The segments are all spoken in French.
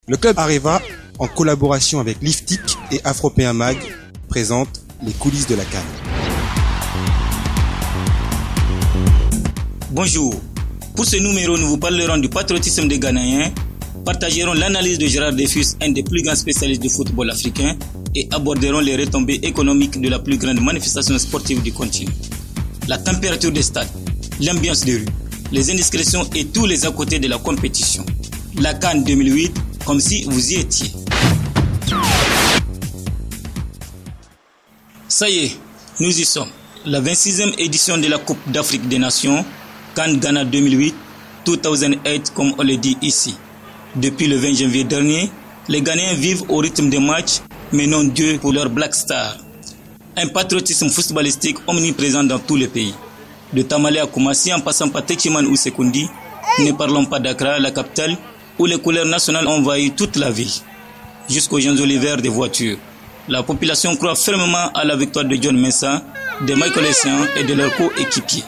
Le club Areva, en collaboration avec Liftic et Afropéen Mag, présente les coulisses de la CAN. Bonjour. Pour ce numéro, nous vous parlerons du patriotisme des Ghanéens, partagerons l'analyse de Gérard Defus, un des plus grands spécialistes du football africain, et aborderons les retombées économiques de la plus grande manifestation sportive du continent. La température des stades, l'ambiance des rues, les indiscrétions et tous les à côté de la compétition. La CAN 2008, comme si vous y étiez. Ça y est, nous y sommes. La 26e édition de la Coupe d'Afrique des Nations, CAN Ghana 2008, comme on le dit ici. Depuis le 20 janvier dernier, les Ghanéens vivent au rythme des matchs, mais non Dieu pour leur Black Star. Un patriotisme footballistique omniprésent dans tous les pays. De Tamale à Koumassi en passant par Techiman ou Sekoundi, ne parlons pas d'Accra, la capitale, où les couleurs nationales envahissent toute la ville. Jusqu'aux enjoliveurs des voitures. La population croit fermement à la victoire de John Mensah, de Michael Essien et de leurs coéquipiers.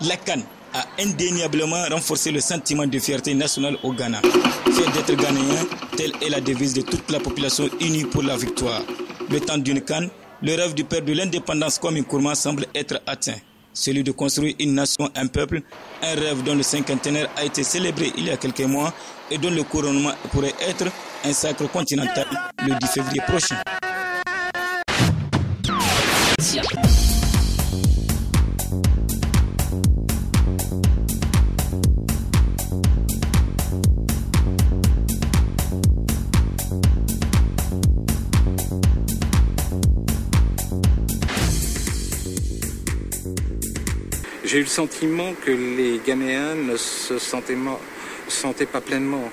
La CAN a indéniablement renforcé le sentiment de fierté nationale au Ghana. Fier d'être ghanéen, telle est la devise de toute la population unie pour la victoire. Le temps d'une CAN, le rêve du père de l'indépendance comme Nkrumah semble être atteint. Celui de construire une nation, un peuple, un rêve dont le cinquantenaire a été célébré il y a quelques mois et dont le couronnement pourrait être un sacre continental le 10 février prochain. J'ai eu le sentiment que les Ghanéens ne se sentaient pas pleinement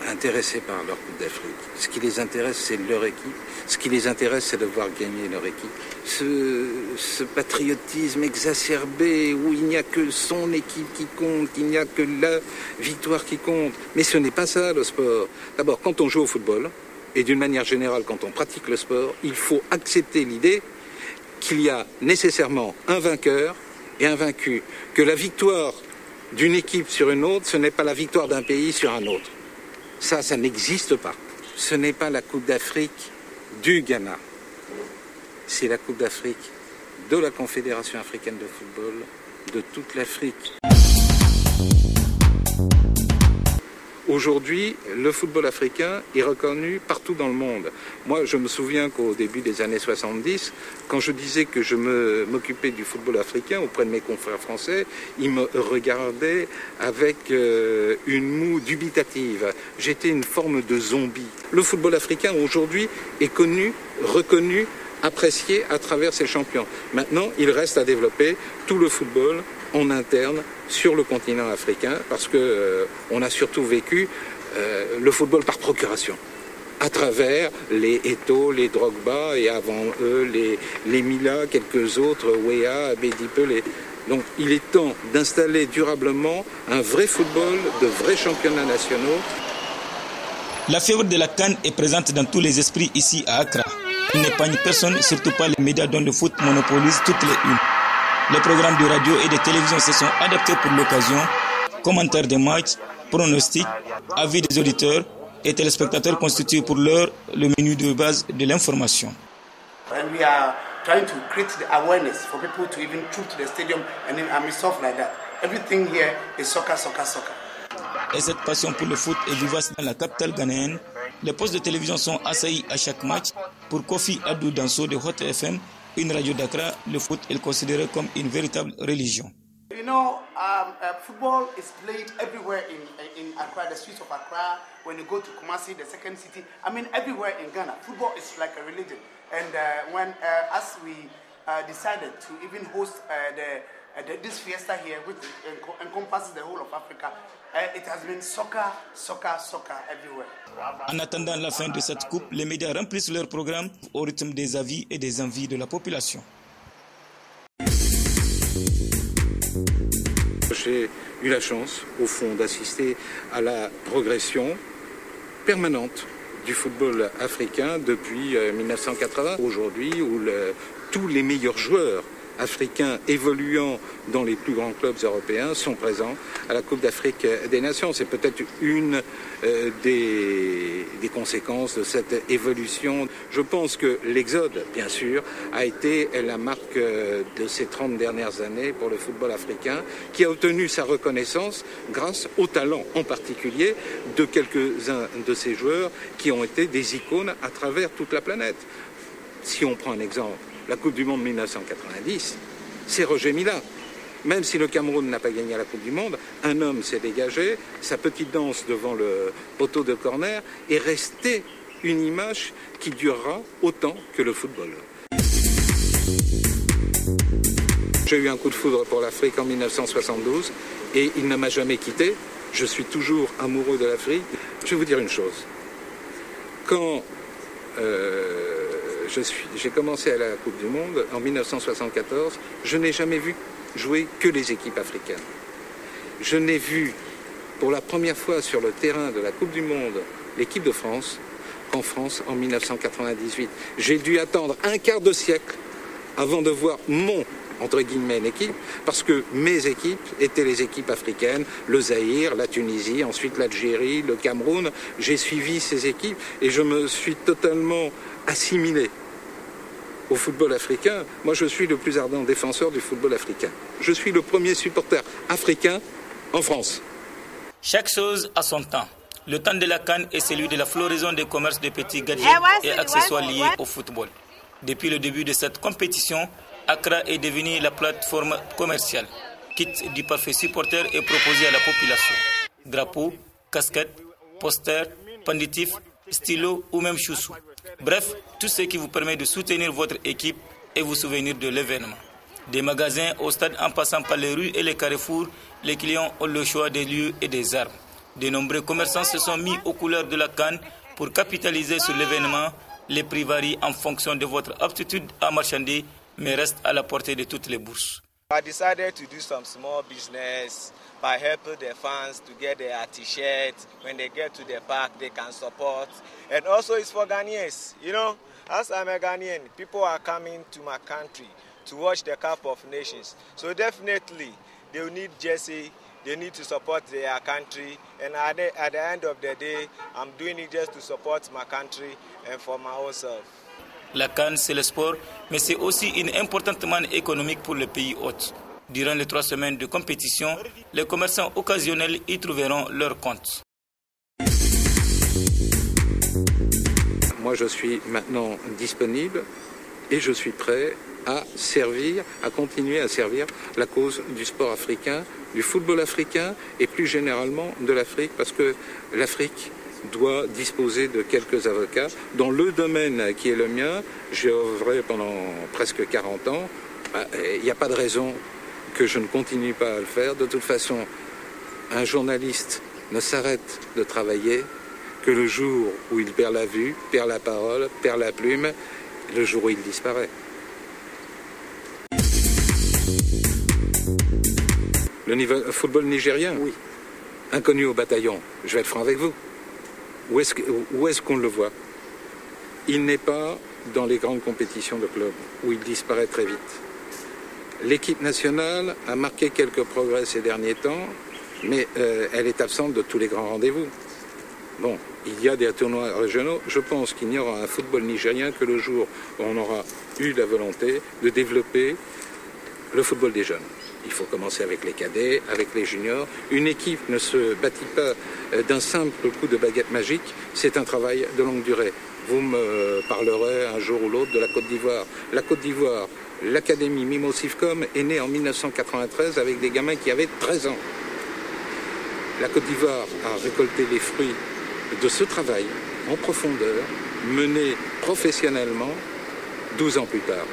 intéressés par leur Coupe d'Afrique. Ce qui les intéresse, c'est leur équipe. Ce qui les intéresse, c'est de voir gagner leur équipe. Ce patriotisme exacerbé où il n'y a que son équipe qui compte, qu'il n'y a que la victoire qui compte. Mais ce n'est pas ça le sport. D'abord, quand on joue au football, et d'une manière générale, quand on pratique le sport, il faut accepter l'idée qu'il y a nécessairement un vainqueur et un vaincu. Que la victoire d'une équipe sur une autre, ce n'est pas la victoire d'un pays sur un autre. Ça n'existe pas. Ce n'est pas la Coupe d'Afrique du Ghana. C'est la Coupe d'Afrique de la Confédération africaine de football, de toute l'Afrique. Aujourd'hui, le football africain est reconnu partout dans le monde. Moi, je me souviens qu'au début des années 70, quand je disais que je m'occupais du football africain auprès de mes confrères français, ils me regardaient avec une moue dubitative. J'étais une forme de zombie. Le football africain, aujourd'hui, est connu, reconnu, apprécié à travers ses champions. Maintenant, il reste à développer tout le football en interne sur le continent africain parce que on a surtout vécu le football par procuration à travers les Eto'o, les Drogba et avant eux les Mila, quelques autres, Weah, Abedipe. Donc il est temps d'installer durablement un vrai football, de vrais championnats nationaux. La fièvre de la CAN est présente dans tous les esprits ici à Accra. Il n'épargne personne, surtout pas les médias dont le foot monopolise toutes les unes. Les programmes de radio et de télévision se sont adaptés pour l'occasion. Commentaires des matchs, pronostics, avis des auditeurs et téléspectateurs constituent pour l'heure le menu de base de l'information. And we are trying to create the awareness for people to even troop to the stadium and then stuff like that. Everything here is soccer, soccer, soccer. Et cette passion pour le foot est vivace dans la capitale ghanéenne. Les postes de télévision sont assaillis à chaque match. Pour Kofi Adou Danso de Hot FM, une radio d'Accra, le foot est considéré comme une véritable religion. You know, football is played everywhere in Accra, the streets of Accra. When you go to Kumasi, the second city, I mean everywhere in Ghana, football is like a religion. And as we decided to even host this fiesta here, which encompasses the whole of Africa, it has been soccer, soccer, soccer everywhere. En attendant la fin de cette coupe, les médias remplissent leur programme au rythme des avis et des envies de la population. J'ai eu la chance, au fond, d'assister à la progression permanente du football africain depuis 1980. Aujourd'hui, où tous les meilleurs joueurs africains évoluant dans les plus grands clubs européens sont présents à la Coupe d'Afrique des Nations. C'est peut-être une des conséquences de cette évolution. Je pense que l'exode, bien sûr, a été la marque de ces 30 dernières années pour le football africain, qui a obtenu sa reconnaissance grâce au talent, en particulier, de quelques-uns de ces joueurs qui ont été des icônes à travers toute la planète. Si on prend un exemple, la Coupe du Monde 1990, c'est Roger Mila. Même si le Cameroun n'a pas gagné la Coupe du Monde, un homme s'est dégagé, sa petite danse devant le poteau de corner est restée une image qui durera autant que le football. J'ai eu un coup de foudre pour l'Afrique en 1972 et il ne m'a jamais quitté. Je suis toujours amoureux de l'Afrique. Je vais vous dire une chose. Quand j'ai commencé à la Coupe du Monde en 1974, je n'ai jamais vu jouer que les équipes africaines. Je n'ai vu pour la première fois sur le terrain de la Coupe du Monde l'équipe de France qu'en France en 1998. J'ai dû attendre un quart de siècle avant de voir mon, entre guillemets, équipe, parce que mes équipes étaient les équipes africaines, le Zaïre, la Tunisie, ensuite l'Algérie, le Cameroun. J'ai suivi ces équipes et je me suis totalement assimilé au football africain. Moi, je suis le plus ardent défenseur du football africain. Je suis le premier supporter africain en France. Chaque chose a son temps. Le temps de la CAN est celui de la floraison des commerces de petits gadgets et accessoires liés au football. Depuis le début de cette compétition, Accra est devenue la plateforme commerciale. Kit du parfait supporter est proposé à la population. Drapeaux, casquettes, posters, penditifs, stylos ou même choussous. Bref, tout ce qui vous permet de soutenir votre équipe et vous souvenir de l'événement. Des magasins au stade en passant par les rues et les carrefours, les clients ont le choix des lieux et des armes. De nombreux commerçants se sont mis aux couleurs de la CAN pour capitaliser sur l'événement. Les prix varient en fonction de votre aptitude à marchander, mais restent à la portée de toutes les bourses. I decided to do some small business by helping the fans to get their t-shirts. When they get to the park, they can support. And also it's for Ghanaians. You know, as I'm a Ghanaian, people are coming to my country to watch the Cup of Nations. So definitely, they will need jersey. They need to support their country. And at the end of the day, I'm doing it just to support my country and for my own self. La CAN, c'est le sport, mais c'est aussi une importante manne économique pour le pays hôte. Durant les 3 semaines de compétition, les commerçants occasionnels y trouveront leur compte. Moi, je suis maintenant disponible et je suis prêt à servir, à continuer à servir la cause du sport africain, du football africain et plus généralement de l'Afrique, parce que l'Afrique doit disposer de quelques avocats. Dans le domaine qui est le mien, j'ai œuvré pendant presque 40 ans. Il n'y a pas de raison que je ne continue pas à le faire. De toute façon, un journaliste ne s'arrête de travailler que le jour où il perd la vue, perd la parole, perd la plume, le jour où il disparaît. Le niveau football nigérien, oui. Inconnu au bataillon, je vais être franc avec vous. Où est-ce qu'on le voit? Il n'est pas dans les grandes compétitions de club, où il disparaît très vite. L'équipe nationale a marqué quelques progrès ces derniers temps, mais elle est absente de tous les grands rendez-vous. Bon, il y a des tournois régionaux. Je pense qu'il n'y aura un football nigérien que le jour où on aura eu la volonté de développer le football des jeunes. Il faut commencer avec les cadets, avec les juniors. Une équipe ne se bâtit pas d'un simple coup de baguette magique, c'est un travail de longue durée. Vous me parlerez un jour ou l'autre de la Côte d'Ivoire. La Côte d'Ivoire, l'académie Mimo Sifcom est née en 1993 avec des gamins qui avaient 13 ans. La Côte d'Ivoire a récolté les fruits de ce travail en profondeur, mené professionnellement 12 ans plus tard.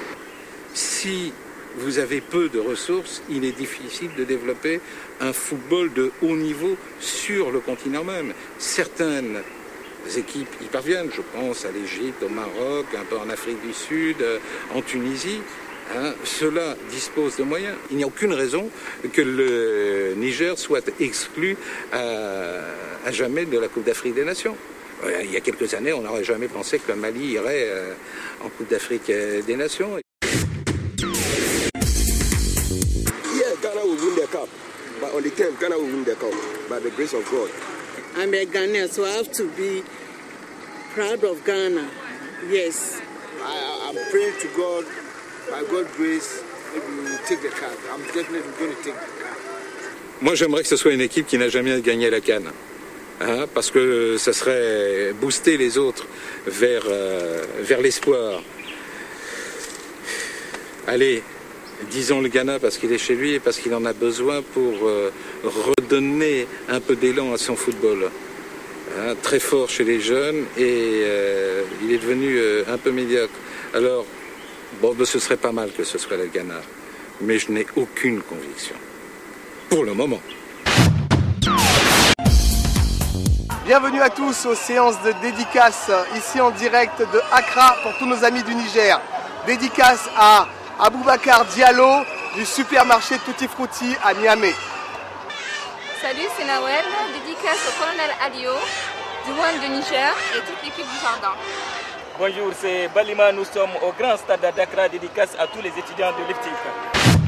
Si vous avez peu de ressources, il est difficile de développer un football de haut niveau sur le continent même. Certaines équipes y parviennent, je pense à l'Égypte, au Maroc, un peu en Afrique du Sud, en Tunisie. Ceux-là disposent de moyens. Il n'y a aucune raison que le Niger soit exclu à jamais de la Coupe d'Afrique des Nations. Il y a quelques années, on n'aurait jamais pensé que le Mali irait en Coupe d'Afrique des Nations. the cup. But on the 10th, Ghana will win the cup by the grace of God. I'm a Ghanaian, so I have to be proud of Ghana. Yes. I'm praying to God, by God's grace, we will take the cup. I'm definitely going to take the cup. Moi, j'aimerais que ce soit une équipe qui n'a jamais gagné la CAN. Hein, parce que ça serait booster les autres vers l'espoir. Allez, disons le Ghana parce qu'il est chez lui et parce qu'il en a besoin pour redonner un peu d'élan à son football. Hein, très fort chez les jeunes et il est devenu un peu médiocre. Alors, bon, ce serait pas mal que ce soit le Ghana, mais je n'ai aucune conviction. Pour le moment. Bienvenue à tous aux séances de dédicace ici en direct de Accra pour tous nos amis du Niger. Dédicace à Aboubacar Diallo du supermarché Tutti Frutti à Niamey. Salut, c'est Nawel. Dédicace au colonel Alio du One de Niger et toute l'équipe du jardin. Bonjour, c'est Balima. Nous sommes au grand stade d'Accra. Dédicace à tous les étudiants de l'IFTIC.